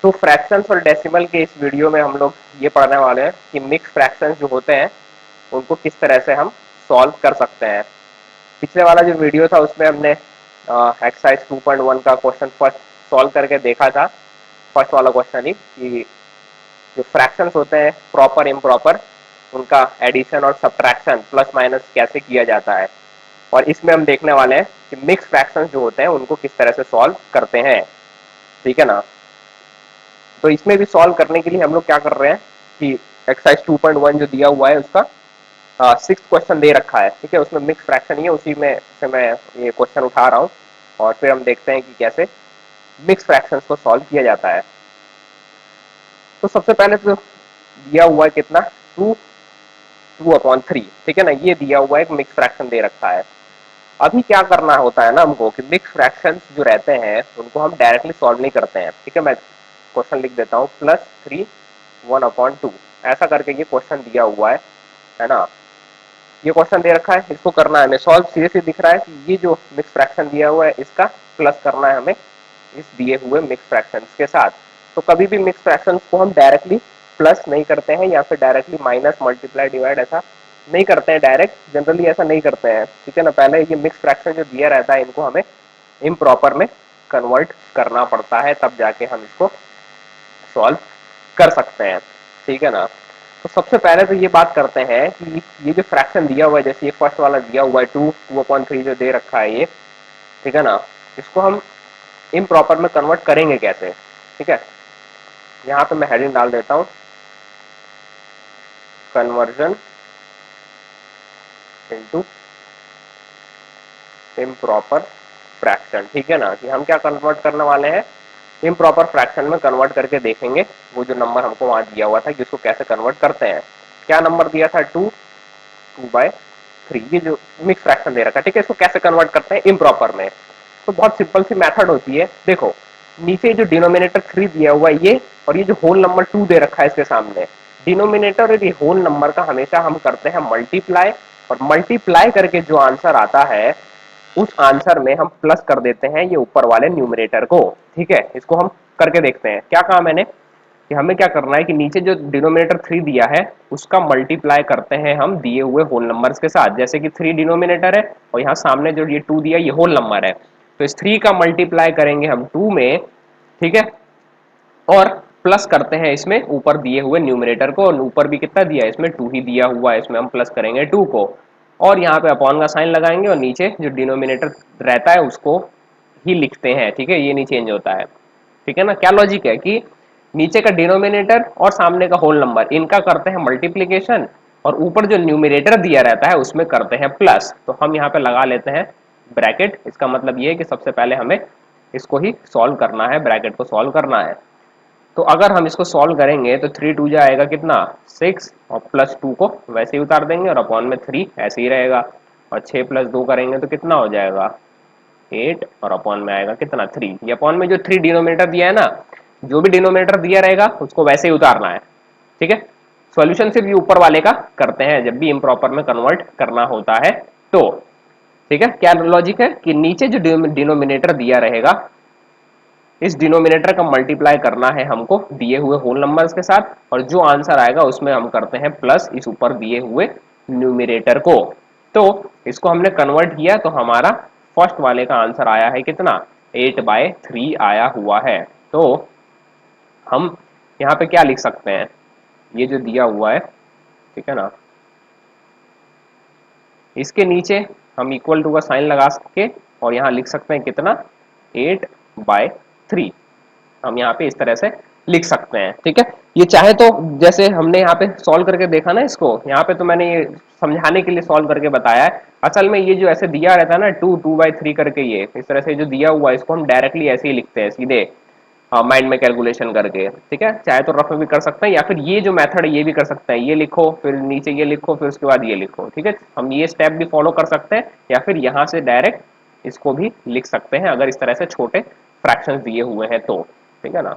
तो फ्रैक्शंस और डेसिमल के इस वीडियो में हम लोग ये पढ़ने वाले हैं कि मिक्स फ्रैक्शंस जो होते हैं उनको किस तरह से हम सॉल्व कर सकते हैं। पिछले वाला जो वीडियो था उसमें हमने एक्सरसाइज 2.1 का क्वेश्चन फर्स्ट सॉल्व करके देखा था। फर्स्ट वाला क्वेश्चन ही कि जो फ्रैक्शंस होते हैं प्रॉपर इम्प्रॉपर उनका एडिशन और सब्ट्रैक्शन प्लस माइनस कैसे किया जाता है, और इसमें हम देखने वाले हैं कि मिक्स फ्रैक्शंस जो होते हैं उनको किस तरह से सॉल्व करते हैं। ठीक है ना। तो इसमें भी सॉल्व करने के लिए हम लोग क्या कर रहे हैं कि एक्सरसाइज 2.1 जो दिया हुआ है उसका सिक्स क्वेश्चन दे रखा है। ठीक है, उसमें मिक्स फ्रैक्शन ही है, उसी में से मैं ये क्वेश्चन उठा रहा हूँ और फिर हम देखते हैं कि कैसे मिक्स फ्रैक्शंस को सॉल्व किया जाता है। तो सबसे पहले तो दिया हुआ है कितना, टू टू अपॉन थ्री। ठीक है ना, ये दिया हुआ है, एक मिक्स फ्रैक्शन दे रखा है। अभी क्या करना होता है ना हमको कि मिक्स फ्रैक्शंस जो रहते हैं उनको हम डायरेक्टली सॉल्व नहीं करते हैं। ठीक है, मैं क्वेश्चन लिख देता हूँ, plus three one upon two, ऐसा करके ये क्वेश्चन दिया हुआ है ना। ये क्वेश्चन दे रखा है, इसको करना है हमें सॉल्व। सीधे सीधे दिख रहा है कि ये जो मिक्स फ्रैक्शन दिया हुआ है इसका प्लस करना है हमें इस दिए हुए मिक्स फ्रैक्शंस के साथ। तो कभी भी मिक्स फ्रैक्शंस को हम डायरेक्टली प्लस नहीं करते हैं या फिर डायरेक्टली माइनस मल्टीप्लाई डिवाइड ऐसा नहीं करते हैं, डायरेक्ट जनरली ऐसा नहीं करते हैं। ठीक है ना, पहले ये मिक्स फ्रैक्शन जो दिया रहता है इनको हमें इम्प्रॉपर में कन्वर्ट करना पड़ता है, तब जाके हम इसको सॉल्व कर सकते हैं। ठीक है ना। तो सबसे पहले तो ये बात करते हैं कि ये जो फ्रैक्शन दिया हुआ है, जैसे ये फर्स्ट वाला दिया हुआ है टू टू अपॉइंट थ्री जो दे रखा है ये, ठीक है ना, इसको हम इम्प्रॉपर में कन्वर्ट करेंगे कैसे। ठीक है, यहाँ पे मैं हेडिंग डाल देता हूँ, कन्वर्जन इनटू इम्प्रॉपर फ्रैक्शन। ठीक है ना, कि हम क्या कन्वर्ट करने वाले हैं, इम्प्रॉपर फ्रैक्शन में कन्वर्ट करके देखेंगे वो जो नंबर हमको वहां दिया हुआ था कि उसको कैसे कन्वर्ट करते हैं। क्या नंबर दिया था, टू टू बाय थ्री, ये जो मिक्स फ्रैक्शन दे रखा है। ठीक है, इसको कैसे कन्वर्ट करते हैं इम्प्रॉपर में। तो बहुत सिंपल सी मेथड होती है। देखो नीचे जो डिनोमिनेटर थ्री दिया हुआ है ये, और ये जो होल नंबर टू दे रखा है इसके सामने, डिनोमिनेटर और ये होल नंबर का हमेशा हम करते हैं मल्टीप्लाई, और मल्टीप्लाई करके जो आंसर आता है उस आंसर में हम प्लस कर देते हैं ये ऊपर वाले न्यूमरेटर को। ठीक है, इसको हम करके देखते हैं। क्या कहा मैंने कि हमें क्या करना है कि नीचे जो डिनोमिनेटर थ्री दिया है उसका मल्टीप्लाई करते हैं हम दिए हुए होल नंबर्स के साथ। जैसे कि थ्री डिनोमिनेटर है और यहाँ सामने जो ये टू दिया ये होल नंबर है, तो इस थ्री का मल्टीप्लाई करेंगे हम टू में। ठीक है, और प्लस करते हैं इसमें ऊपर दिए हुए न्यूमरेटर को, और ऊपर भी कितना दिया है, इसमें टू ही दिया हुआ है, इसमें हम प्लस करेंगे टू को, और यहाँ पे अपॉन का साइन लगाएंगे और नीचे जो डिनोमिनेटर रहता है उसको ही लिखते हैं। ठीक है, ये नहीं चेंज होता है। ठीक है ना, क्या लॉजिक है कि नीचे का डिनोमिनेटर और सामने का होल नंबर इनका करते हैं मल्टीप्लीकेशन, और ऊपर जो न्यूमरेटर दिया रहता है उसमें करते हैं प्लस। तो हम यहाँ पे लगा लेते हैं ब्रैकेट। इसका मतलब ये है कि सबसे पहले हमें इसको ही सॉल्व करना है, ब्रैकेट को सॉल्व करना है। तो अगर हम इसको सॉल्व करेंगे तो थ्री टू जाएगा कितना, सिक्स, और प्लस टू को वैसे ही उतार देंगे और अपॉन में थ्री ऐसे ही रहेगा, और छः प्लस दो करेंगे तो कितना हो जाएगा, एट, और अपॉन में आएगा कितना, थ्री। ये अपॉन में जो थ्री डिनोमिनेटर दिया है ना, जो भी डिनोमिनेटर दिया रहेगा उसको वैसे ही उतारना है। ठीक है, सॉल्यूशन सिर्फ ये ऊपर वाले का करते हैं जब भी इम्प्रॉपर में कन्वर्ट करना होता है तो। ठीक है, क्या लॉजिक है कि नीचे जो डिनोमिनेटर दिया रहेगा इस डिनोमिनेटर का मल्टीप्लाई करना है हमको दिए हुए होल नंबर्स के साथ, और जो आंसर आएगा उसमें हम करते हैं प्लस इस ऊपर दिए हुए न्यूमरेटर को। तो इसको हमने कन्वर्ट किया तो हमारा फर्स्ट वाले का आंसर आया है कितना, 8/3 आया हुआ है। तो हम यहाँ पे क्या लिख सकते हैं, ये जो दिया हुआ है, ठीक है ना, इसके नीचे हम इक्वल टू का साइन लगा के और यहाँ लिख सकते हैं कितना, 8/3 हम यहाँ पे इस तरह से लिख सकते हैं। ठीक है, ये चाहे तो जैसे हमने यहाँ पे सॉल्व करके देखा ना इसको, यहाँ पे तो मैंने ये समझाने के लिए सॉल्व करके बताया है। असल में ये जो ऐसे दिया रहता है ना टू टू बाई थ्री करके, ये इस तरह से जो दिया हुआ है इसको हम डायरेक्टली ऐसे ही लिखते हैं सीधे माइंड में कैलकुलेशन करके। ठीक है, चाहे तो रफ में भी कर सकते हैं या फिर ये जो मेथड है ये भी कर सकते हैं, ये लिखो फिर नीचे ये लिखो फिर उसके बाद ये लिखो। ठीक है, हम ये स्टेप भी फॉलो कर सकते हैं या फिर यहाँ से डायरेक्ट इसको भी लिख सकते हैं अगर इस तरह से छोटे फ्रैक्शंस दिए हुए हैं तो। ठीक है ना,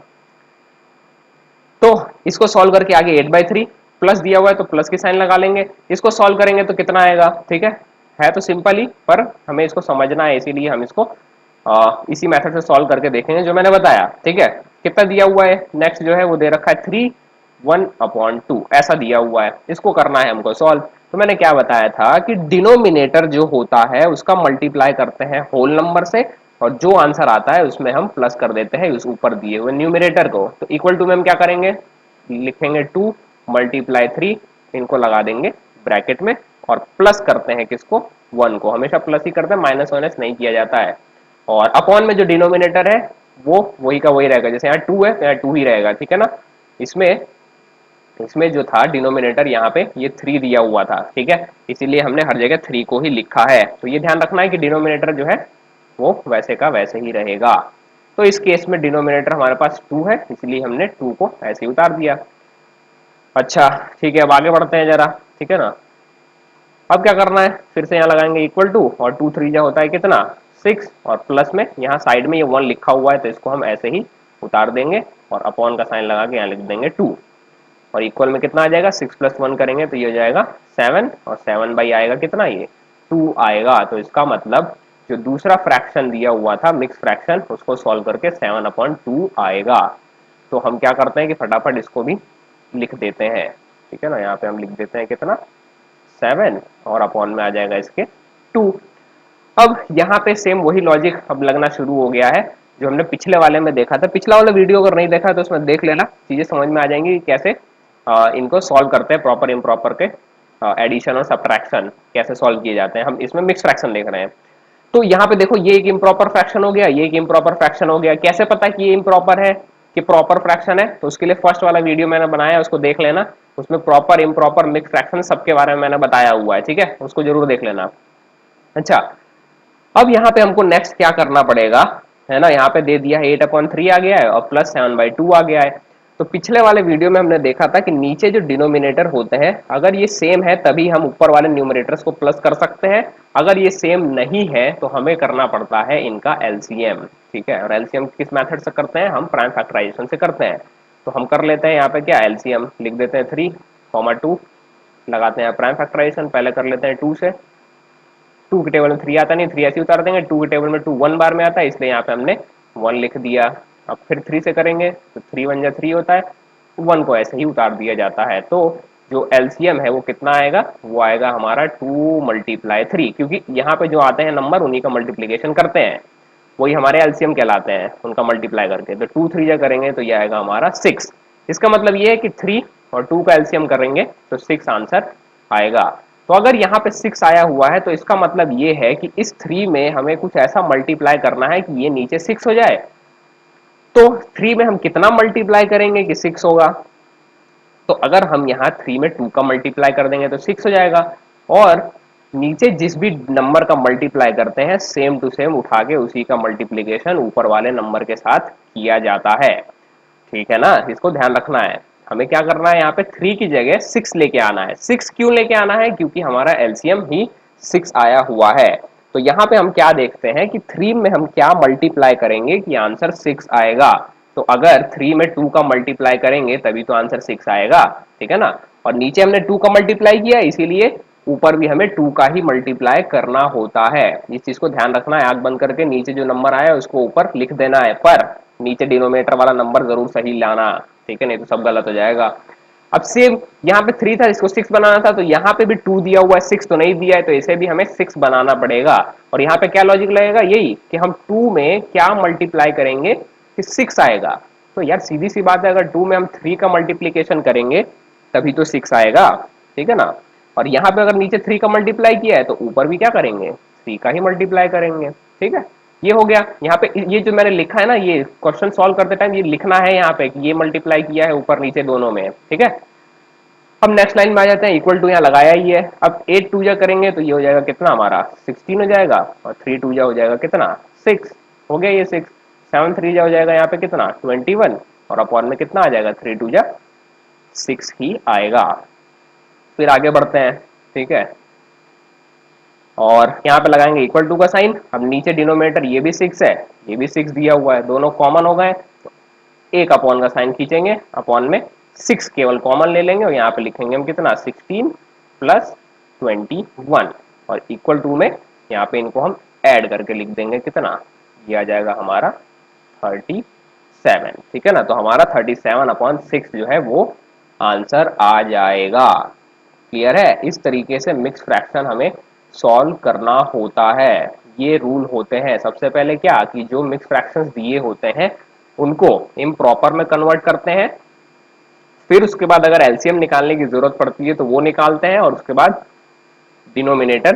तो इसको सॉल्व करके आगे 8/3 प्लस दिया हुआ है तो प्लस की साइन लगा लेंगे, इसको सॉल्व करेंगे तो कितना आएगा। ठीक है तो सिंपल ही, पर हमें इसको समझना है इसीलिए हम इसको इसी मेथड से सॉल्व करके देखेंगे जो मैंने बताया। ठीक है, कितना दिया हुआ है, नेक्स्ट जो है वो दे रखा है 3 1/2 ऐसा दिया हुआ है, इसको करना है हमको सॉल्व। तो मैंने क्या बताया था कि डिनोमिनेटर जो होता है उसका मल्टीप्लाई करते हैं होल नंबर से, और जो आंसर आता है उसमें हम प्लस कर देते हैं उस ऊपर दिए हुए न्यूमिनेटर को। तो इक्वल टू में हम क्या करेंगे, लिखेंगे 2 मल्टीप्लाई 3, इनको लगा देंगे ब्रैकेट में, और प्लस करते हैं किसको, 1 को। हमेशा प्लस ही करते हैं, माइनस माइनस नहीं किया जाता है। और अपॉन में जो डिनोमिनेटर है वो वही का वही रहेगा, जैसे यहाँ 2 है तो यहाँ 2 ही रहेगा, ठीक है ना। इसमें इसमें जो था डिनोमिनेटर यहाँ पे ये 3 दिया हुआ था, ठीक है, इसीलिए हमने हर जगह 3 को ही लिखा है। तो ये ध्यान रखना है कि डिनोमिनेटर जो है वो वैसे का वैसे ही रहेगा। तो इस केस में डिनोमिनेटर हमारे पास 2 है, इसलिए हमने 2 को ऐसे ही उतार दिया। अच्छा ठीक है, अब आगे बढ़ते हैं जरा, ठीक है ना। अब क्या करना है, फिर से यहाँ लगाएंगे इक्वल टू, और 2 3 जा होता है कितना 6, और प्लस में यहाँ साइड में ये 1 लिखा हुआ है तो इसको हम ऐसे ही उतार देंगे, और अपॉन का साइन लगा के यहाँ लिख देंगे 2, और इक्वल में कितना आ जाएगा, 6 + 1 करेंगे तो ये हो जाएगा 7, और 7 बाई आएगा कितना, ये 2 आएगा। तो इसका मतलब जो दूसरा फ्रैक्शन दिया हुआ था मिक्स फ्रैक्शन, उसको सॉल्व करके 7/2 आएगा। तो हम क्या करते हैं कि फटाफट इसको भी लिख देते हैं, ठीक है ना। यहाँ पे हम लिख देते हैं कितना 7, और अपॉन में आ जाएगा इसके 2। अब यहाँ पे सेम वही लॉजिक अब लगना शुरू हो गया है जो हमने पिछले वाले में देखा था। पिछला वाला वीडियो अगर नहीं देखा तो उसमें देख लेना, चीजें समझ में आ जाएंगी कैसे इनको सॉल्व करते हैं, प्रॉपर इम्प्रॉपर के एडिशन और सब्ट्रैक्शन कैसे सॉल्व किए जाते हैं। हम इसमें मिक्स फ्रैक्शन देख रहे हैं। तो यहाँ पे देखो ये एक इम्प्रॉपर फ्रैक्शन हो गया, ये एक इम्प्रॉपर फ्रैक्शन हो गया। कैसे पता कि ये इम्प्रॉपर है कि प्रॉपर फ्रैक्शन है, तो उसके लिए फर्स्ट वाला वीडियो मैंने बनाया, उसको देख लेना। उसमें प्रॉपर इम्प्रॉपर मिक्स फ्रैक्शन सबके बारे में मैंने बताया हुआ है, ठीक है, उसको जरूर देख लेना। अच्छा, अब यहाँ पे हमको नेक्स्ट क्या करना पड़ेगा, है ना। यहाँ पे दे दिया है 8/3 आ गया है, और प्लस 7/2 आ गया है। तो पिछले वाले वीडियो में हमने देखा था कि नीचे जो डिनोमिनेटर होते हैं अगर ये सेम है तभी हम ऊपर वाले न्यूमरेटर्स को प्लस कर सकते हैं, अगर ये सेम नहीं है तो हमें करना पड़ता है इनका एलसीएम, ठीक है। और एलसीएम किस मेथड से करते हैं, हम प्राइम फैक्टराइजेशन से करते हैं। तो हम कर लेते हैं यहाँ पे क्या, एलसीएम लिख देते हैं 3, 2 लगाते हैं प्राइम फैक्टराइजेशन, पहले कर लेते हैं 2 से। 2 के टेबल में 3 आता नहीं, 3 ऐसे उतार देंगे। 2 के टेबल में 2 1 बार में आता है, इसलिए यहाँ पे हमने 1 लिख दिया। अब फिर 3 से करेंगे तो 3 1 जा 3 होता है, 1 को ऐसे ही उतार दिया जाता है। तो जो एलसीएम है वो कितना आएगा, वो आएगा हमारा 2 × 3, क्योंकि यहाँ पे जो आते हैं नंबर उन्हीं का मल्टीप्लीकेशन करते हैं, वही हमारे एलसीएम कहलाते हैं, उनका मल्टीप्लाई करके। तो 2 3 जा करेंगे तो ये आएगा हमारा 6। इसका मतलब ये है कि 3 और 2 का एलसीएम करेंगे तो 6 आंसर आएगा। तो अगर यहाँ पे 6 आया हुआ है तो इसका मतलब ये है कि इस 3 में हमें कुछ ऐसा मल्टीप्लाई करना है कि ये नीचे 6 हो जाए। तो 3 में हम कितना मल्टीप्लाई करेंगे कि 6 होगा। तो अगर हम यहाँ 3 में 2 का मल्टीप्लाई कर देंगे तो 6 हो जाएगा, और नीचे जिस भी नंबर का मल्टीप्लाई करते हैं सेम टू सेम उठा के उसी का मल्टीप्लीकेशन ऊपर वाले नंबर के साथ किया जाता है, ठीक है ना। इसको ध्यान रखना है। हमें क्या करना है, यहाँ पे 3 की जगह 6 लेके आना है। 6 क्यों लेके आना है, क्योंकि हमारा एलसीएम ही 6 आया हुआ है। तो यहाँ पे हम क्या देखते हैं कि 3 में हम क्या मल्टीप्लाई करेंगे कि आंसर 6 आएगा। तो अगर 3 में 2 का मल्टीप्लाई करेंगे तभी तो आंसर 6 आएगा, ठीक है ना। और नीचे हमने 2 का मल्टीप्लाई किया, इसीलिए ऊपर भी हमें 2 का ही मल्टीप्लाई करना होता है। इस चीज को ध्यान रखना है, आंख बंद करके नीचे जो नंबर आया उसको ऊपर लिख देना है, पर नीचे डिनोमिनेटर वाला नंबर जरूर सही लाना, ठीक है, नहीं तो सब गलत हो जाएगा। अब सेम यहाँ पे 3 था, इसको 6 बनाना था, तो यहाँ पे भी 2 दिया हुआ है, 6 तो नहीं दिया है, तो इसे भी हमें 6 बनाना पड़ेगा। और यहाँ पे क्या लॉजिक लगेगा, यही कि हम 2 में क्या मल्टीप्लाई करेंगे कि 6 आएगा। तो यार सीधी सी बात है, अगर 2 में हम 3 का मल्टीप्लीकेशन करेंगे तभी तो 6 आएगा, ठीक है ना। और यहाँ पे अगर नीचे 3 का मल्टीप्लाई किया है तो ऊपर भी क्या करेंगे, 3 का ही मल्टीप्लाई करेंगे, ठीक है। ये हो गया। यहाँ पे ये जो मैंने लिखा है ना, ये क्वेश्चन सॉल्व करते टाइम ये लिखना है यहाँ पे कि ये मल्टीप्लाई किया है ऊपर नीचे दोनों में, ठीक है। अब नेक्स्ट लाइन में आ जाते हैं, इक्वल टू यहाँ लगाया ही है। अब 8 2 जा करेंगे तो ये हो जाएगा कितना हमारा 16 हो जाएगा, और 3 2 जा हो जाएगा कितना 6 हो गया, ये 6 7 3 जा हो जाएगा यहाँ पे कितना 21, और अपॉन में कितना आ जाएगा 3 2 जा 6 ही आएगा। फिर आगे बढ़ते हैं, ठीक है। और यहाँ पे लगाएंगे इक्वल टू का साइन। अब नीचे डिनोमिनेटर ये भी 6 है, ये भी 6 दिया हुआ है, दोनों कॉमन हो गए, तो एक अपॉन का साइन खींचेंगे, अपॉन में 6 केवल कॉमन ले लेंगे, और यहाँ पे लिखेंगे हम कितना 16 + 21, और इक्वल टू में यहाँ पे इनको हम ऐड करके लिख देंगे कितना, ये आ जाएगा हमारा 36। 7, ठीक है ना। तो हमारा 37/6 जो है वो आंसर आ जाएगा। क्लियर है? इस तरीके से मिक्स फ्रैक्शन हमें सॉल्व करना होता है। ये रूल होते हैं। सबसे पहले क्या कि जो मिक्स फ्रैक्शंस दिए होते हैं उनको इम्प्रॉपर में कन्वर्ट करते हैं, फिर उसके बाद अगर एलसीएम निकालने की जरूरत पड़ती है तो वो निकालते हैं, और उसके बाद डिनोमिनेटर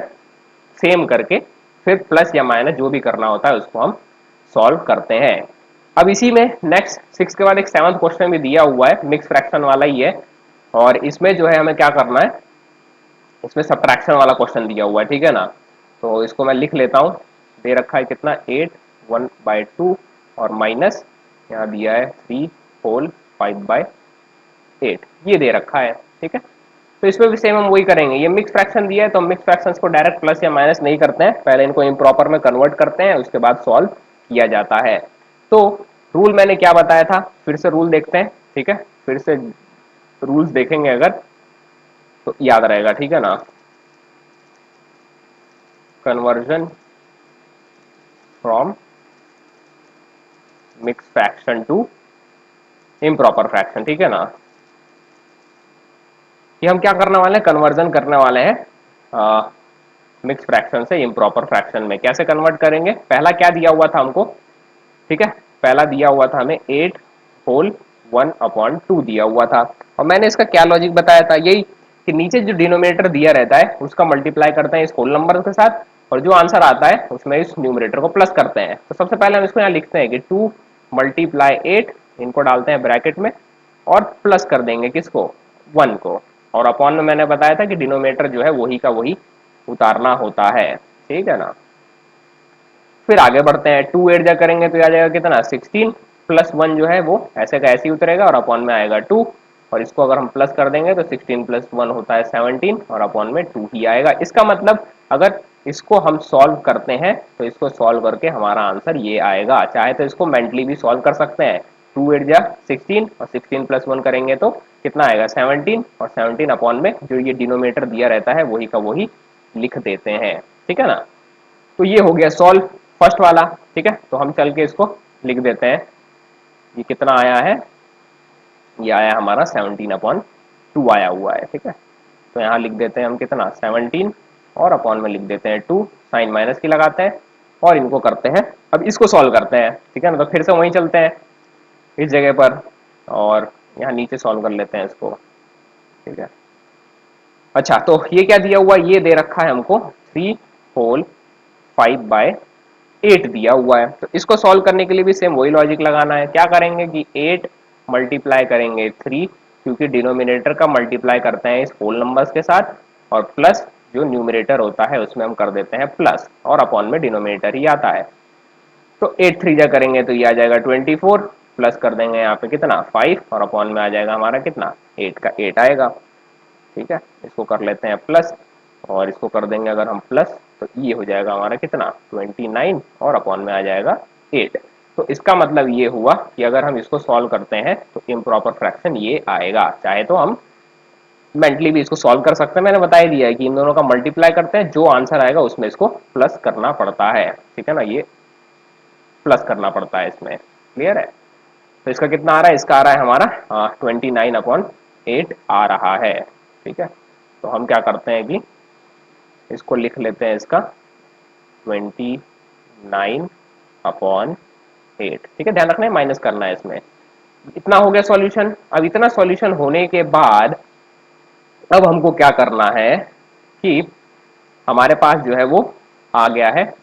सेम करके फिर प्लस या माइनस जो भी करना होता है उसको हम सॉल्व करते हैं। अब इसी में नेक्स्ट 6 के बाद एक 7th क्वेश्चन भी दिया हुआ है, मिक्स फ्रैक्शन वाला ही है, और इसमें जो है हमें क्या करना है, इसमें सब्ट्रैक्शन वाला क्वेश्चन दिया हुआ है, ठीक है ना। तो इसको मैं लिख लेता हूँ। दे रखा है कितना, 8 1/2 और माइनस यहाँ दिया है 3 होल 5/8, ये दे रखा है, ठीक है। तो इसमें भी सेम हम वही करेंगे। ये मिक्स फ्रैक्शन दिया है तो हम मिक्स फ्रैक्शंस को डायरेक्ट प्लस या माइनस नहीं करते हैं, पहले इनको इम्प्रॉपर में कन्वर्ट करते हैं, उसके बाद सॉल्व किया जाता है। तो रूल मैंने क्या बताया था, फिर से रूल देखते हैं, ठीक है। फिर से रूल्स देखेंगे अगर तो याद रहेगा, ठीक है ना। Conversion from mix fraction to improper fraction, ठीक है ना। कि हम क्या करने वाले हैं, कन्वर्जन करने वाले हैं मिक्स फ्रैक्शन से इम्प्रॉपर फ्रैक्शन में। कैसे कन्वर्ट करेंगे, पहला क्या दिया हुआ था हमको, ठीक है। पहला दिया हुआ था हमें 8 होल 1/2 दिया हुआ था, और मैंने इसका क्या लॉजिक बताया था, यही कि नीचे जो डिनोमिनेटर दिया रहता है उसका मल्टीप्लाई करते हैं इस होल नंबर के साथ, और जो आंसर आता है उसमें इस न्यूमरेटर को प्लस करते हैं। तो सबसे पहले हम इसको यहाँ लिखते हैं कि 2 × 8, इनको डालते हैं ब्रैकेट में और प्लस कर देंगे किसको, 1 को, और अपॉन में मैंने बताया था कि डिनोमिनेटर जो है वही का वही उतारना होता है, ठीक है ना। फिर आगे बढ़ते हैं, 2 8 जा करेंगे तो आ जाएगा कितना, 16 प्लस 1 जो है वो ऐसे का ऐसे ही उतरेगा और अपॉन में आएगा 2, और इसको अगर हम प्लस कर देंगे तो 16 प्लस 1 होता है 17 और अपॉन में 2 ही आएगा। इसका मतलब अगर इसको हम सॉल्व करते हैं तो इसको सॉल्व करके हमारा आंसर ये आएगा। चाहे तो इसको मेंटली भी सॉल्व कर सकते हैं, 2 8 जा 16 और 16 प्लस 1 करेंगे तो कितना आएगा 17, और 17 अपॉन में जो ये डिनोमिनेटर दिया रहता है वही का वही लिख देते हैं, ठीक है ना। तो ये हो गया सॉल्व फर्स्ट वाला, ठीक है। तो हम चल के इसको लिख देते हैं, ये कितना आया है, ये आया हमारा 17/2 आया हुआ है, ठीक है। तो यहाँ लिख देते हैं हम कितना 17 और अपॉन में लिख देते हैं 2, साइन माइनस की लगाते हैं और इनको करते हैं, अब इसको सॉल्व करते हैं, ठीक है ना। तो फिर से वहीं चलते हैं इस जगह पर और यहाँ नीचे सॉल्व कर लेते हैं इसको, ठीक है। अच्छा, तो ये क्या दिया हुआ, ये दे रखा है हमको 3 होल 5/8 दिया हुआ है। तो इसको सॉल्व करने के लिए भी सेम वही लॉजिक लगाना है। क्या करेंगे कि 8 मल्टीप्लाई करेंगे 3, क्योंकि डिनोमिनेटर का मल्टीप्लाई करते हैं इस होल नंबर्स के साथ, और प्लस जो न्यूमरेटर होता है उसमें हम कर देते हैं प्लस, और अपॉन में डिनोमिनेटर ही आता है। तो 8 3 जा करेंगे तो ये आ जाएगा 24, प्लस कर देंगे यहाँ पे कितना 5, और अपॉन में आ जाएगा हमारा कितना 8 का 8 आएगा, ठीक है। इसको कर लेते हैं प्लस, और इसको कर देंगे अगर हम प्लस तो ये हो जाएगा हमारा कितना 29, और अपॉन में आ जाएगा 8। तो इसका मतलब ये हुआ कि अगर हम इसको सॉल्व करते हैं तो इम्प्रॉपर फ्रैक्शन ये आएगा। चाहे तो हम मेंटली भी इसको सॉल्व कर सकते हैं, मैंने बता ही दिया है कि इन दोनों का मल्टीप्लाई करते हैं, जो आंसर आएगा उसमें इसको प्लस करना पड़ता है, ठीक है ना। ये प्लस करना पड़ता है इसमें, क्लियर है। तो इसका कितना आ रहा है, इसका आ रहा है हमारा 29/8 आ रहा है, ठीक है। तो हम क्या करते हैं कि इसको लिख लेते हैं, इसका 29/8, ठीक है। ध्यान रखना है माइनस करना है इसमें। इतना हो गया सॉल्यूशन। अब इतना सॉल्यूशन होने के बाद अब हमको क्या करना है कि हमारे पास जो है वो आ गया है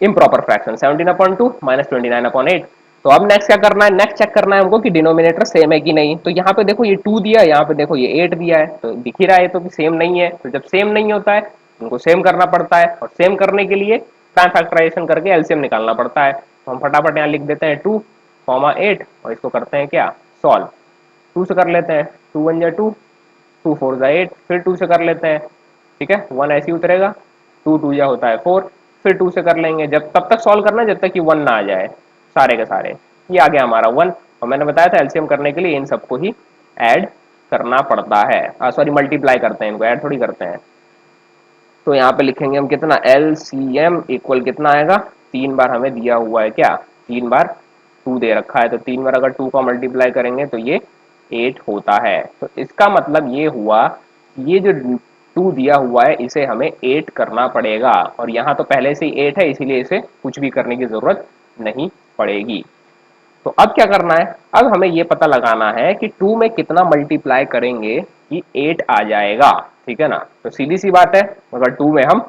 इम्प्रॉपर फ्रैक्शन 17/2 माइनस 29/8। तो अब नेक्स्ट क्या करना है, नेक्स्ट चेक करना है हमको कि डिनोमिनेटर सेम है कि नहीं। तो यहाँ पे देखो ये 2 दिया है, यहाँ पे देखो ये 8 दिया है, तो दिख ही रहा है तो कि सेम नहीं है। तो जब सेम नहीं होता है उनको सेम करना पड़ता है, और सेम करने के लिए प्राइम फैक्टराइजेशन करके एलसीएम निकालना पड़ता है। तो हम फटाफट यहाँ लिख देते हैं 2, 8 और इसको करते हैं क्या सॉल्व। 2 से कर लेते हैं, 2 1 जा 2, 2 4 जा 8, फिर 2 से कर लेते हैं, ठीक है। 1 ऐसे ही उतरेगा, 2 2 जा होता है 4, फिर 2 से कर लेंगे, जब तब तक सॉल्व करना जब तक कि 1 ना आ जाए सारे के सारे। ये आ गया हमारा 1, और मैंने बताया था एलसीएम करने के लिए इन सबको ही ऐड करना पड़ता है, सॉरी मल्टीप्लाई करते हैं, इनको ऐड थोड़ी करते हैं। तो यहाँ पे लिखेंगे हम कितना, एलसीएम इक्वल कितना आएगा, 3 बार हमें दिया हुआ है क्या, 3 बार 2 दे रखा है, तो 3 बार अगर 2 का मल्टीप्लाई करेंगे तो ये 8 होता है। तो इसका मतलब ये हुआ कि ये जो 2 दिया हुआ है इसे हमें 8 करना पड़ेगा, और यहाँ तो पहले से ही 8 है, इसीलिए इसे कुछ भी करने की जरूरत नहीं पड़ेगी। तो अब क्या करना है, अब हमें ये पता लगाना है कि 2 में कितना मल्टीप्लाई करेंगे कि 8 आ जाएगा। ठीक है ना, तो सीधी सी बात है, अगर 2 में हम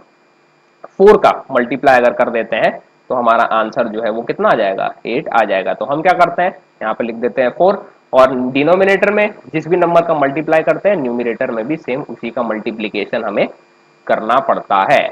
4 का मल्टीप्लाई अगर कर देते हैं तो हमारा आंसर जो है वो कितना आ जाएगा, 8 आ जाएगा। तो हम क्या करते हैं, यहाँ पे लिख देते हैं 4, और डिनोमिनेटर में जिस भी नंबर का मल्टीप्लाई करते हैं न्यूमिनेटर में भी सेम उसी का मल्टीप्लीकेशन हमें करना पड़ता है।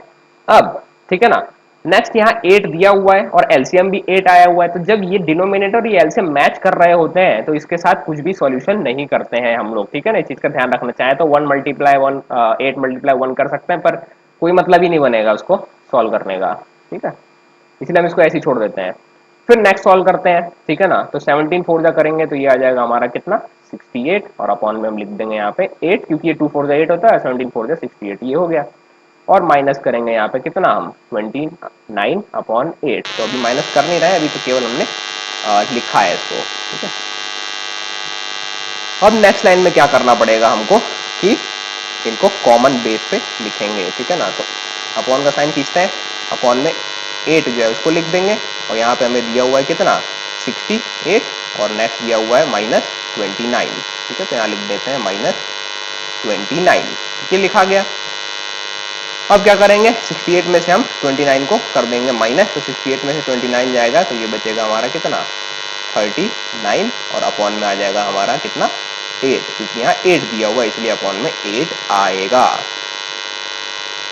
अब ठीक है ना, नेक्स्ट यहाँ 8 दिया हुआ है और एलसीएम भी 8 आया हुआ है, तो जब ये डिनोमिनेटर और ये एलसीएम मैच कर रहे होते हैं तो इसके साथ कुछ भी सॉल्यूशन नहीं करते हैं हम लोग। ठीक है ना, इस चीज का ध्यान रखना। चाहे तो 1 मल्टीप्लाई 1 8 मल्टीप्लाई 1 कर सकते हैं, पर कोई मतलब ही नहीं बनेगा उसको सॉल्व करने का। ठीक है, इसलिए हम इसको ऐसे ही छोड़ देते हैं। फिर नेक्स्ट सॉल्व करते हैं। ठीक है ना, तो 17 4 जा करेंगे तो ये आ जाएगा हमारा कितना, 68, और अपॉन में हम लिख देंगे यहाँ पे 8, क्योंकि ये 2 4 जा 8 होता है, 17 4 जा 68, ये हो गया। और माइनस करेंगे यहाँ पे कितना, हम 29 अपॉन 8। तो अभी माइनस कर नहीं रहे, अभी तो केवल हमने लिखा है इसको। ठीक है, अब नेक्स्ट लाइन में क्या करना पड़ेगा हमको कि इनको कॉमन बेस पे लिखेंगे। ठीक है ना, तो अपॉन का साइन खींचते हैं, अपॉन में 8 जो है उसको लिख देंगे, और यहाँ पे हमें दिया हुआ है कितना, 68, और नेक्स्ट दिया हुआ है -29। ठीक है, तो यहाँ लिख देते हैं -29, ये लिखा गया। अब क्या करेंगे, 68 में से हम 29 को कर देंगे माइनस, तो 68 में से 29 जाएगा तो ये बचेगा हमारा कितना, 39, और अपॉन में आ जाएगा हमारा कितना, 8, क्योंकि यहाँ 8 दिया हुआ इसलिए अपॉन में 8 आएगा।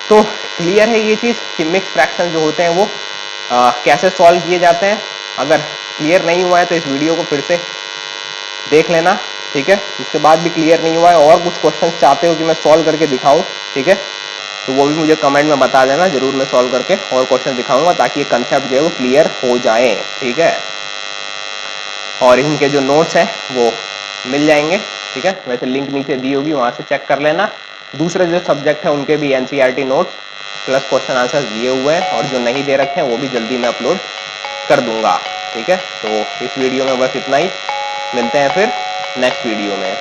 तो क्लियर है ये चीज कि मिक्स फ्रैक्शन जो होते हैं वो कैसे सॉल्व किए जाते हैं। अगर क्लियर नहीं हुआ है तो इस वीडियो को फिर से देख लेना। ठीक है, उसके बाद भी क्लियर नहीं हुआ है और कुछ क्वेश्चन चाहते हो कि मैं सॉल्व करके दिखाऊं, ठीक है, तो वो भी मुझे कमेंट में बता देना, जरूर मैं सॉल्व करके और क्वेश्चन दिखाऊंगा ताकि ये कंसेप्ट जो है वो क्लियर हो जाए। ठीक है, और इनके जो नोट्स हैं वो मिल जाएंगे। ठीक है, वैसे लिंक नीचे दी होगी, वहां से चेक कर लेना। दूसरे जो सब्जेक्ट है उनके भी NCERT notes plus question answer दिए हुए हैं, और जो नहीं दे रखे हैं वो भी जल्दी मैं अपलोड कर दूंगा। ठीक है, तो इस वीडियो में बस इतना ही, मिलते हैं फिर नेक्स्ट वीडियो में।